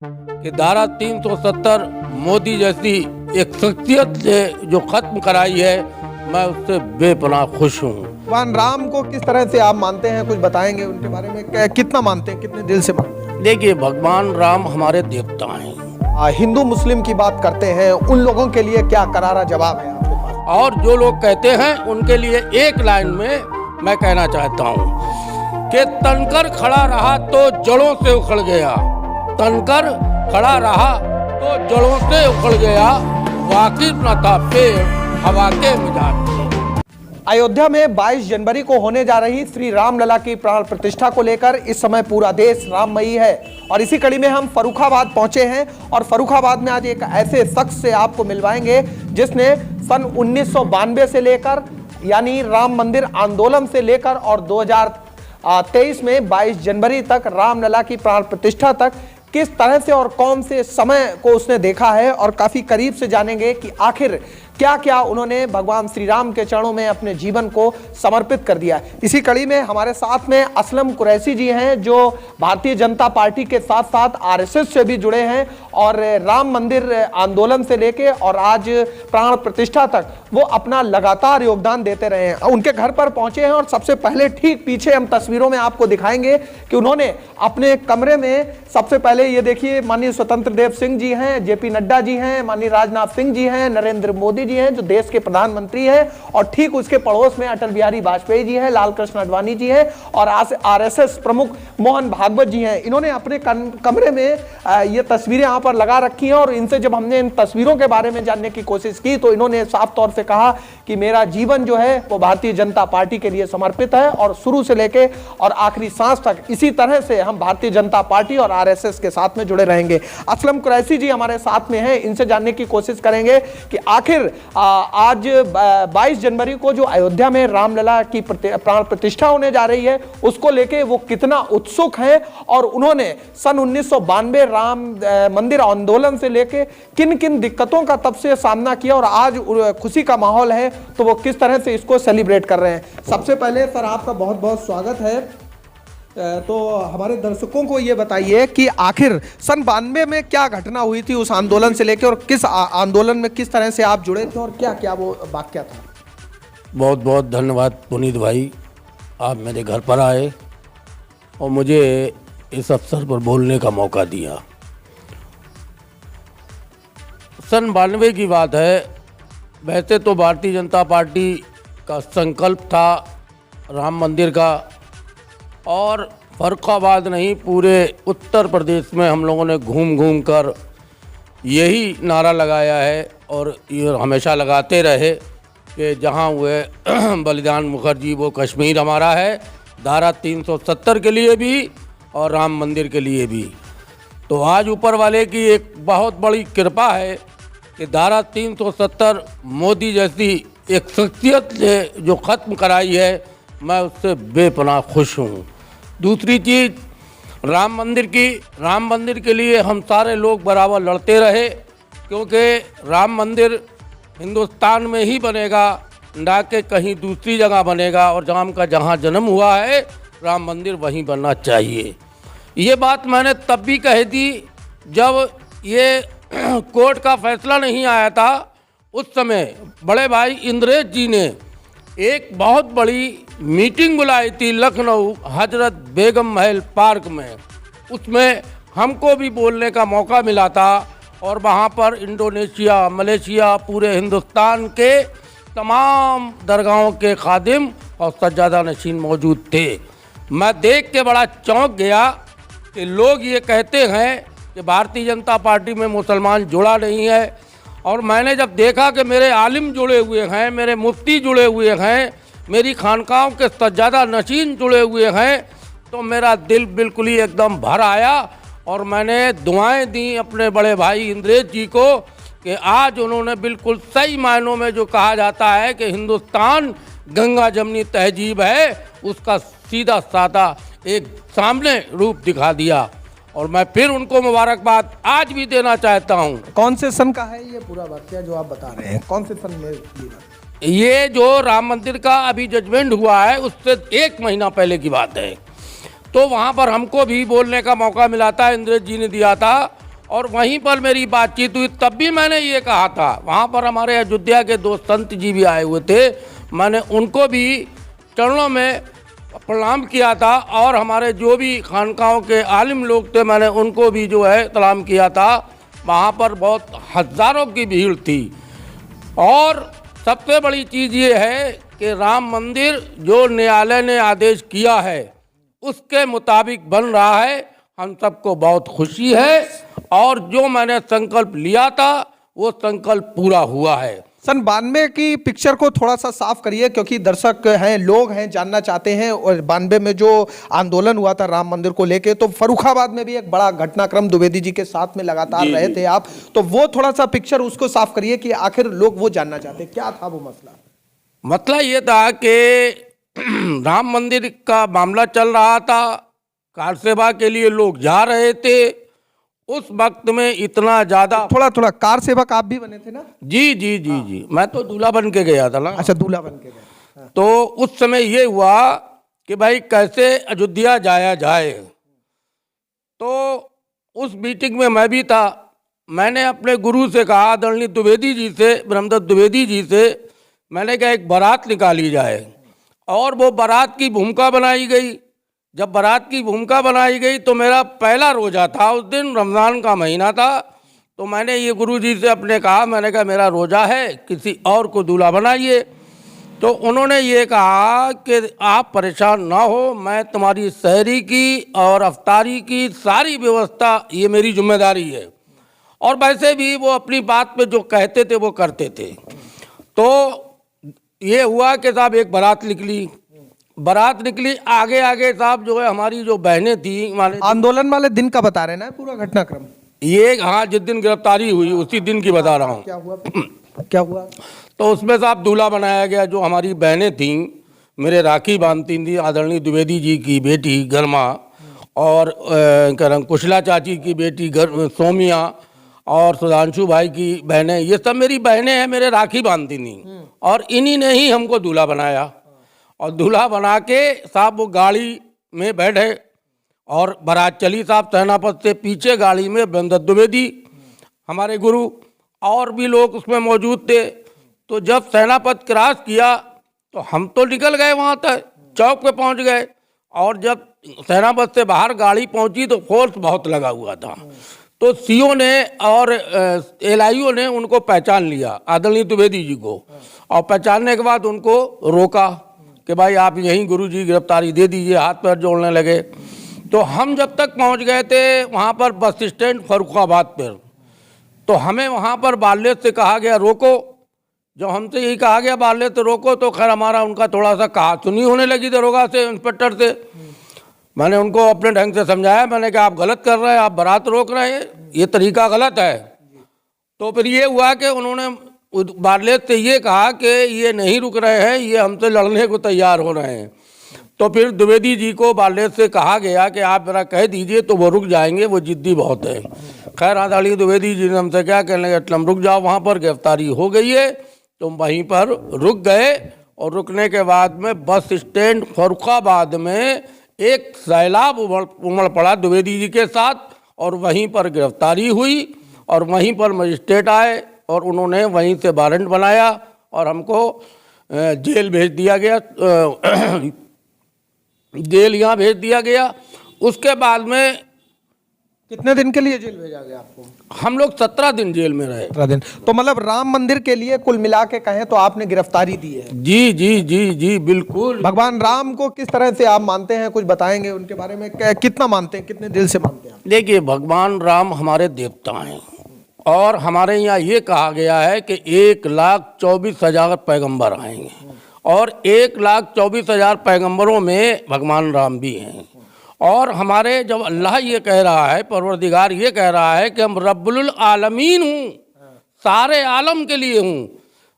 कि धारा 370 मोदी जैसी एक शख्सियत ने जो खत्म कराई है, मैं उससे बेपनाह खुश हूँ। भगवान राम को किस तरह से आप मानते हैं, कुछ बताएंगे उनके बारे में? कितना मानते हैं, कितने दिल से मानते हैं? देखिए, भगवान राम हमारे देवता हैं। हिंदू मुस्लिम की बात करते हैं, उन लोगों के लिए क्या करारा जवाब है आपके पास? और जो लोग कहते हैं उनके लिए एक लाइन में मैं कहना चाहता हूँ कि तनकर खड़ा रहा तो जड़ों से उखड़ गया, तनकर खड़ा रहा तो जड़ों से उखड़ गया, वाकिफ न था पेड़ हवा के मिजाज से। अयोध्या में 22 जनवरी को होने जा रही श्री रामलला की प्राण प्रतिष्ठा को लेकर इस समय पूरा देश राममयी है और इसी कड़ी में हम फर्रुखाबाद पहुंचे हैं और फर्रुखाबाद में आज एक ऐसे शख्स से आपको मिलवाएंगे जिसने सन 1992 से लेकर यानी राम मंदिर आंदोलन से लेकर और 2023 में 22 जनवरी तक रामलला की प्राण प्रतिष्ठा तक किस तरह से और कौन से समय को उसने देखा है और काफी करीब से जानेंगे कि आखिर क्या क्या उन्होंने भगवान श्री राम के चरणों में अपने जीवन को समर्पित कर दिया। इसी कड़ी में हमारे साथ में असलम कुरैशी जी हैं जो भारतीय जनता पार्टी के साथ साथ आरएसएस से भी जुड़े हैं और राम मंदिर आंदोलन से लेके और आज प्राण प्रतिष्ठा तक वो अपना लगातार योगदान देते रहे हैं। उनके घर पर पहुंचे हैं और सबसे पहले ठीक पीछे हम तस्वीरों में आपको दिखाएंगे कि उन्होंने अपने कमरे में सबसे पहले ये देखिए, माननीय स्वतंत्र देव सिंह जी हैं, जेपी नड्डा जी हैं, माननीय राजनाथ सिंह जी हैं, नरेंद्र मोदी जी हैं जो देश के प्रधानमंत्री हैं और ठीक उसके पड़ोस में अटल बिहारी वाजपेयी जी हैं, लाल कृष्ण आडवाणी जी हैं और आरएसएस प्रमुख मोहन भागवत जी हैं। इन्होंने अपने कमरे में ये तस्वीरें यहाँ पर लगा रखी हैं और इनसे जब हमने इन तस्वीरों के बारे में जानने की कोशिश की तो इन्होंने साफ तौर से कहा कि मेरा जीवन जो है वो भारतीय जनता पार्टी के लिए समर्पित है और शुरू से लेके और आखिरी सांस तक इसी तरह से हम भारतीय जनता पार्टी और आरएसएस के साथ में जुड़े रहेंगे। असलम कुरैशी जी हमारे साथ में हैं, इनसे जानने की कोशिश करेंगे कि आखिर आज 22 जनवरी को जो अयोध्या में रामलला की प्राण प्रतिष्ठा होने जा रही है उसको लेके वो कितना उत्सुक हैं और उन्होंने सन 1992 राम मंदिर आंदोलन से लेके किन किन दिक्कतों का तब से सामना किया और आज खुशी का माहौल है तो वो किस तरह से इसको सेलिब्रेट कर रहे हैं। सबसे पहले सर आपका बहुत बहुत स्वागत है। तो हमारे दर्शकों को ये बताइए कि आखिर सन 92 में क्या घटना हुई थी उस आंदोलन से लेकर और किस आंदोलन में किस तरह से आप जुड़े थे और क्या क्या वो वाकया था? बहुत बहुत धन्यवाद पुनीत भाई, आप मेरे घर पर आए और मुझे इस अवसर पर बोलने का मौका दिया। सन 92 की बात है। वैसे तो भारतीय जनता पार्टी का संकल्प था राम मंदिर का और फर्रुखाबाद नहीं पूरे उत्तर प्रदेश में हम लोगों ने घूम घूम कर यही नारा लगाया है और ये हमेशा लगाते रहे कि जहाँ हुए बलिदान मुखर्जी वो कश्मीर हमारा है, धारा 370 के लिए भी और राम मंदिर के लिए भी। तो आज ऊपर वाले की एक बहुत बड़ी कृपा है कि धारा 370 मोदी जैसी एक शख्सियत ने जो ख़त्म कराई है, मैं उससे बेपनाह खुश हूँ। दूसरी चीज़, राम मंदिर के लिए हम सारे लोग बराबर लड़ते रहे क्योंकि राम मंदिर हिंदुस्तान में ही बनेगा, ना कि कहीं दूसरी जगह बनेगा और राम का जहाँ जन्म हुआ है राम मंदिर वहीं बनना चाहिए। ये बात मैंने तब भी कह दी जब ये कोर्ट का फैसला नहीं आया था। उस समय बड़े भाई इंद्रेश जी ने एक बहुत बड़ी मीटिंग बुलाई थी लखनऊ हजरत बेगम महल पार्क में। उसमें हमको भी बोलने का मौका मिला था और वहाँ पर इंडोनेशिया, मलेशिया, पूरे हिंदुस्तान के तमाम दरगाहों के खादिम और सज्जादा नशीन मौजूद थे। मैं देख के बड़ा चौंक गया कि लोग ये कहते हैं कि भारतीय जनता पार्टी में मुसलमान जुड़ा नहीं है और मैंने जब देखा कि मेरे आलिम जुड़े हुए हैं, मेरे मुफ्ती जुड़े हुए हैं, मेरी खानकाहों के सज्जादा नशीन जुड़े हुए हैं तो मेरा दिल बिल्कुल ही एकदम भर आया और मैंने दुआएं दी अपने बड़े भाई इंद्रेश जी को कि आज उन्होंने बिल्कुल सही मायनों में जो कहा जाता है कि हिंदुस्तान गंगा जमनी तहजीब है उसका सीधा साधा एक सामने रूप दिखा दिया और मैं फिर उनको मुबारकबाद आज भी देना चाहता हूँ। कौन से सन का है ये पूरा वाकया जो आप बता रहे हैं, कौन से सन में? ये जो राम मंदिर का अभी जजमेंट हुआ है उससे 1 महीना पहले की बात है। तो वहाँ पर हमको भी बोलने का मौका मिला था, इंद्रेश जी ने दिया था और वहीं पर मेरी बातचीत हुई, तब भी मैंने ये कहा था। वहाँ पर हमारे अयोध्या के दो संत जी भी आए हुए थे, मैंने उनको भी चरणों में प्रणाम किया था, और हमारे जो भी खानकाहों के आलिम लोग थे मैंने उनको भी जो है सलाम किया था। वहाँ पर बहुत हज़ारों की भीड़ थी। और सबसे बड़ी चीज़ ये है कि राम मंदिर जो न्यायालय ने आदेश किया है उसके मुताबिक बन रहा है, हम सबको बहुत खुशी है। और जो मैंने संकल्प लिया था वो संकल्प पूरा हुआ है। सन 92 की पिक्चर को थोड़ा सा साफ करिए, क्योंकि दर्शक हैं, लोग हैं, जानना चाहते हैं। और 92 में जो आंदोलन हुआ था राम मंदिर को लेके, तो फर्रुखाबाद में भी एक बड़ा घटनाक्रम द्विवेदी जी के साथ में लगातार रहे थे आप, तो वो थोड़ा सा पिक्चर उसको साफ करिए कि आखिर लोग वो जानना चाहते हैं क्या था वो मसला। मसला ये था कि राम मंदिर का मामला चल रहा था, कार सेवा के लिए लोग जा रहे थे। उस वक्त में इतना ज़्यादा थोड़ा कार सेवक आप भी बने थे ना? जी जी जी जी, मैं तो दूल्हा बन के गया था ना। अच्छा, दूल्हा बन के गए। तो उस समय ये हुआ कि भाई कैसे अयोध्या जाया जाए। तो उस मीटिंग में मैं भी था। मैंने अपने गुरु से कहा, आदरणीय द्विवेदी जी से, ब्रह्मदत्त द्विवेदी जी से, मैंने कहा एक बारात निकाली जाए। और वो बारात की भूमिका बनाई गई। जब बारात की भूमिका बनाई गई तो मेरा पहला रोज़ा था, उस दिन रमज़ान का महीना था। तो मैंने ये गुरु जी से अपने कहा, मैंने कहा मेरा रोज़ा है, किसी और को दूल्हा बनाइए। तो उन्होंने ये कहा कि आप परेशान ना हो, मैं तुम्हारी सहरी की और अफ्तारी की सारी व्यवस्था, ये मेरी जिम्मेदारी है। और वैसे भी वो अपनी बात पे जो कहते थे वो करते थे। तो ये हुआ कि साहब एक बारात निकली, आगे आगे साहब जो है हमारी जो बहनें थी, आंदोलन वाले दिन का बता रहे हैं ना पूरा घटनाक्रम? ये हाँ, जिस दिन गिरफ्तारी हुई उसी दिन की बता रहा हूँ। क्या हुआ? तो उसमें साहब दूल्हा बनाया गया जो हमारी बहनें थीं, मेरे राखी बांधती थी, आदरणीय द्विवेदी जी की बेटी गर्मा, और कुशला चाची की बेटी सोमिया, और सुधांशु भाई की बहनें, ये सब मेरी बहनें हैं, मेरे राखी बांधती थी। और इन्हीं ने ही हमको दूल्हा बनाया। और दूल्हा बना के साहब वो गाड़ी में बैठे और बारात चली साहब सेनापत से। पीछे गाड़ी में ब्रह्मदत्त द्विवेदी हमारे गुरु और भी लोग उसमें मौजूद थे। तो जब सेनापत क्रॉस किया तो हम तो निकल गए, वहाँ तक चौक पे पहुँच गए। और जब सेनापत से बाहर गाड़ी पहुँची तो फोर्स बहुत लगा हुआ था। तो सीओ ने और एलआईओ ने उनको पहचान लिया, आदरणीय द्विवेदी जी को। और पहचानने के बाद उनको रोका कि भाई आप यहीं गुरु जी गिरफ्तारी दे दीजिए, हाथ पैर जोड़ने लगे। तो हम जब तक पहुंच गए थे वहां पर बस स्टैंड फर्रुखाबाद पर, तो हमें वहां पर बारलेस से कहा गया रोको। जब हमसे यही कहा गया बारलेस से रोको, तो खैर हमारा उनका थोड़ा सा कहा सुनी होने लगी दरोगा से, इंस्पेक्टर से। मैंने उनको अपने ढंग से समझाया, मैंने कहा आप गलत कर रहे हैं, आप बारात रोक रहे हैं, ये तरीका गलत है। तो फिर ये हुआ कि उन्होंने बारलेस से ये कहा कि ये नहीं रुक रहे हैं, ये हमसे लड़ने को तैयार हो रहे हैं। तो फिर द्विवेदी जी को बारलेस से कहा गया कि आप जरा कह दीजिए तो वो रुक जाएंगे, वो जिद्दी बहुत है। खैर आदरणीय द्विवेदी जी ने हमसे क्या कहने लगे, तुम रुक जाओ, वहाँ पर गिरफ्तारी हो गई है। तुम वहीं पर रुक गए। और रुकने के बाद में बस स्टैंड फर्रुखाबाद में एक सैलाब उमड़ पड़ा द्विवेदी जी के साथ, और वहीं पर गिरफ्तारी हुई। और वहीं पर मजिस्ट्रेट आए और उन्होंने वहीं से वारंट बनाया और हमको जेल भेज दिया गया, जेल यहाँ भेज दिया गया। उसके बाद में कितने दिन के लिए जेल भेजा गया आपको? हम लोग 17 दिन जेल में रहे। 17 दिन। तो मतलब राम मंदिर के लिए कुल मिला के कहें तो आपने गिरफ्तारी दी है? जी जी जी जी बिल्कुल। भगवान राम को किस तरह से आप मानते हैं, कुछ बताएंगे उनके बारे में? कितना मानते हैं, कितने दिल से मानते हैं? देखिए, भगवान राम हमारे देवता हैं। और हमारे यहाँ ये कहा गया है कि 1,24,000 पैगंबर आएंगे, और 1,24,000 पैगंबरों में भगवान राम भी हैं। और हमारे जब अल्लाह ये कह रहा है, परवरदिगार ये कह रहा है कि हम रब्बुल आलमीन हूँ, सारे आलम के लिए हूँ,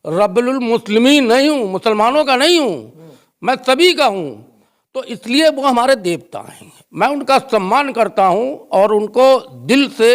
रब्बुल मुस्लिमीन नहीं हूँ, मुसलमानों का नहीं हूँ, मैं सभी का हूँ। तो इसलिए वो हमारे देवता हैं, मैं उनका सम्मान करता हूँ। और उनको दिल से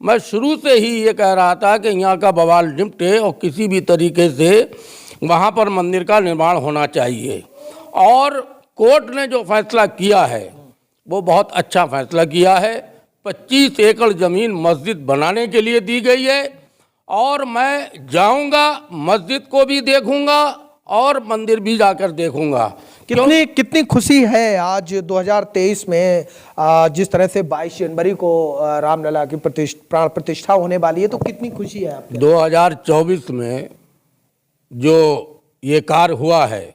मैं शुरू से ही ये कह रहा था कि यहाँ का बवाल निपटे और किसी भी तरीके से वहाँ पर मंदिर का निर्माण होना चाहिए। और कोर्ट ने जो फैसला किया है वो बहुत अच्छा फैसला किया है। 25 एकड़ ज़मीन मस्जिद बनाने के लिए दी गई है और मैं जाऊंगा, मस्जिद को भी देखूंगा और मंदिर भी जाकर देखूंगा। कितनी खुशी है आज 2023 में जिस तरह से 22 जनवरी को रामलला की प्राण प्रतिष्ठा होने वाली है, तो कितनी खुशी है आपको? 2024 में जो ये कार्य हुआ है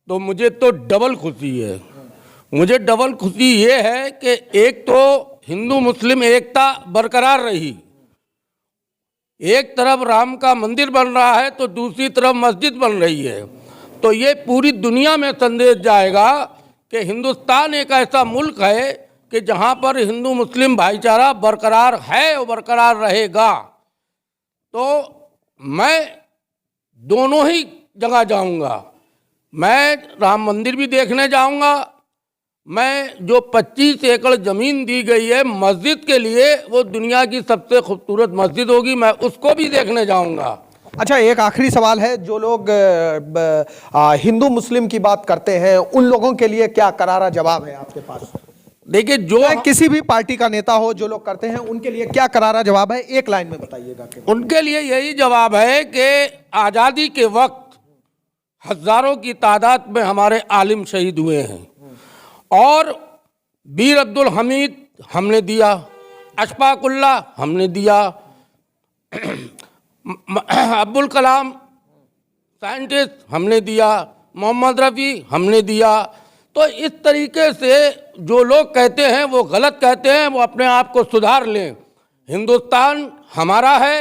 तो मुझे तो डबल खुशी है। मुझे डबल खुशी ये है कि एक तो हिंदू मुस्लिम एकता बरकरार रही, एक तरफ राम का मंदिर बन रहा है तो दूसरी तरफ मस्जिद बन रही है, तो ये पूरी दुनिया में संदेश जाएगा कि हिंदुस्तान एक ऐसा मुल्क है कि जहाँ पर हिंदू मुस्लिम भाईचारा बरकरार है और बरकरार रहेगा। तो मैं दोनों ही जगह जाऊंगा, मैं राम मंदिर भी देखने जाऊंगा, मैं जो 25 एकड़ ज़मीन दी गई है मस्जिद के लिए, वो दुनिया की सबसे खूबसूरत मस्जिद होगी, मैं उसको भी देखने जाऊंगा। अच्छा, एक आखिरी सवाल है, जो लोग हिंदू मुस्लिम की बात करते हैं उन लोगों के लिए क्या करारा जवाब है आपके पास? देखिए, जो किसी भी पार्टी का नेता हो, जो लोग करते हैं उनके लिए क्या करारा जवाब है, एक लाइन में बताइएगा। उनके लिए यही जवाब है कि आज़ादी के वक्त हजारों की तादाद में हमारे आलिम शहीद हुए हैं और वीर अब्दुल हमीद हमने दिया, अशफाकुल्ला हमने दिया, अब्दुल कलाम साइंटिस्ट हमने दिया, मोहम्मद रफ़ी हमने दिया। तो इस तरीके से जो लोग कहते हैं वो गलत कहते हैं, वो अपने आप को सुधार लें। हिंदुस्तान हमारा है,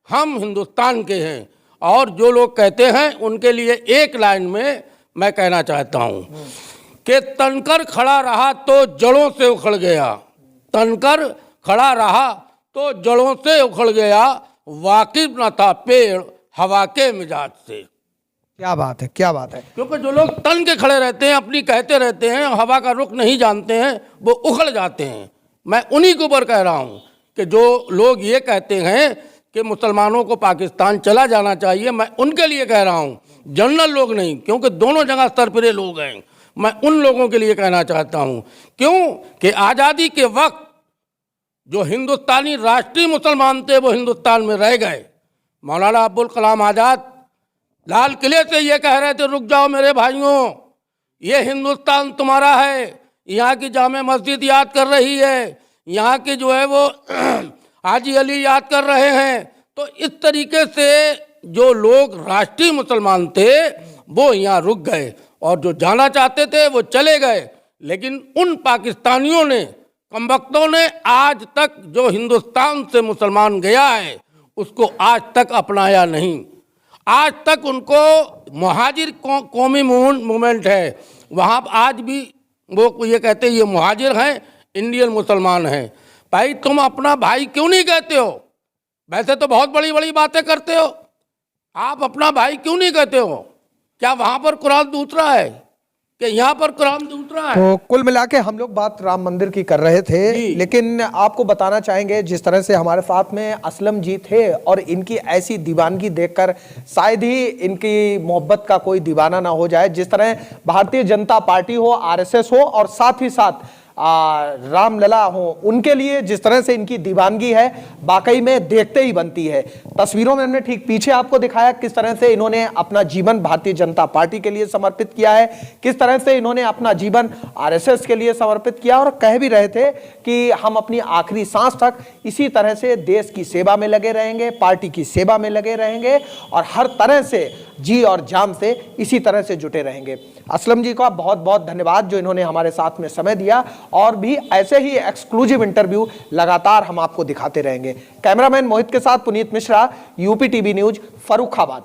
हम हिंदुस्तान के हैं। और जो लोग कहते हैं उनके लिए एक लाइन में मैं कहना चाहता हूँ कि तनकर खड़ा रहा तो जड़ों से उखड़ गया, तनकर खड़ा रहा तो जड़ों से उखड़ गया, वाकिफ न था पेड़ हवा के मिजाज से। क्या बात है, क्या बात है। क्योंकि जो लोग तन के खड़े रहते हैं, अपनी कहते रहते हैं, हवा का रुख नहीं जानते हैं, वो उखड़ जाते हैं। मैं उन्हीं के ऊपर कह रहा हूँ कि जो लोग ये कहते हैं कि मुसलमानों को पाकिस्तान चला जाना चाहिए, मैं उनके लिए कह रहा हूँ, जनरल लोग नहीं, क्योंकि दोनों जगह सरफिरे लोग हैं। मैं उन लोगों के लिए कहना चाहता हूँ, क्यों कि आज़ादी के वक्त जो हिंदुस्तानी राष्ट्रीय मुसलमान थे वो हिंदुस्तान में रह गए। मौलाना अब्दुल कलाम आज़ाद लाल किले से ये कह रहे थे, रुक जाओ मेरे भाइयों, ये हिंदुस्तान तुम्हारा है, यहाँ की जामे मस्जिद याद कर रही है, यहाँ के जो है वो हाजी अली याद कर रहे हैं। तो इस तरीके से जो लोग राष्ट्रीय मुसलमान थे वो यहाँ रुक गए और जो जाना चाहते थे वो चले गए। लेकिन उन पाकिस्तानियों ने, कमबख्तों ने आज तक जो हिंदुस्तान से मुसलमान गया है उसको आज तक अपनाया नहीं। आज तक उनको मुहाजिर कौमी मूवमेंट है, वहाँ आज भी वो ये कहते हैं ये मुहाजिर हैं, इंडियन मुसलमान हैं। भाई तुम अपना भाई क्यों नहीं कहते हो? वैसे तो बहुत बड़ी बड़ी बातें करते हो, आप अपना भाई क्यों नहीं कहते हो? क्या वहाँ पर कुरान दूसरा है कि यहाँ पर कुरान दूसरा है? तो कुल मिला के हम लोग बात राम मंदिर की कर रहे थे, लेकिन आपको बताना चाहेंगे जिस तरह से हमारे साथ में असलम जी थे और इनकी ऐसी दीवानगी देखकर शायद ही इनकी मोहब्बत का कोई दीवाना ना हो जाए। जिस तरह भारतीय जनता पार्टी हो, आरएसएस हो और साथ ही साथ रामलला हो, उनके लिए जिस तरह से इनकी दीवानगी है वाकई में देखते ही बनती है। तस्वीरों में हमने ठीक पीछे आपको दिखाया किस तरह से इन्होंने अपना जीवन भारतीय जनता पार्टी के लिए समर्पित किया है, किस तरह से इन्होंने अपना जीवन आरएसएस के लिए समर्पित किया और कह भी रहे थे कि हम अपनी आखिरी सांस तक इसी तरह से देश की सेवा में लगे रहेंगे, पार्टी की सेवा में लगे रहेंगे और हर तरह से जी और जान से इसी तरह से जुटे रहेंगे। असलम जी का बहुत बहुत धन्यवाद जो इन्होंने हमारे साथ में समय दिया और भी ऐसे ही एक्सक्लूसिव इंटरव्यू लगातार हम आपको दिखाते रहेंगे। कैमरामैन मोहित के साथ Puneet Mishra, UP TV news, Farrukhabad.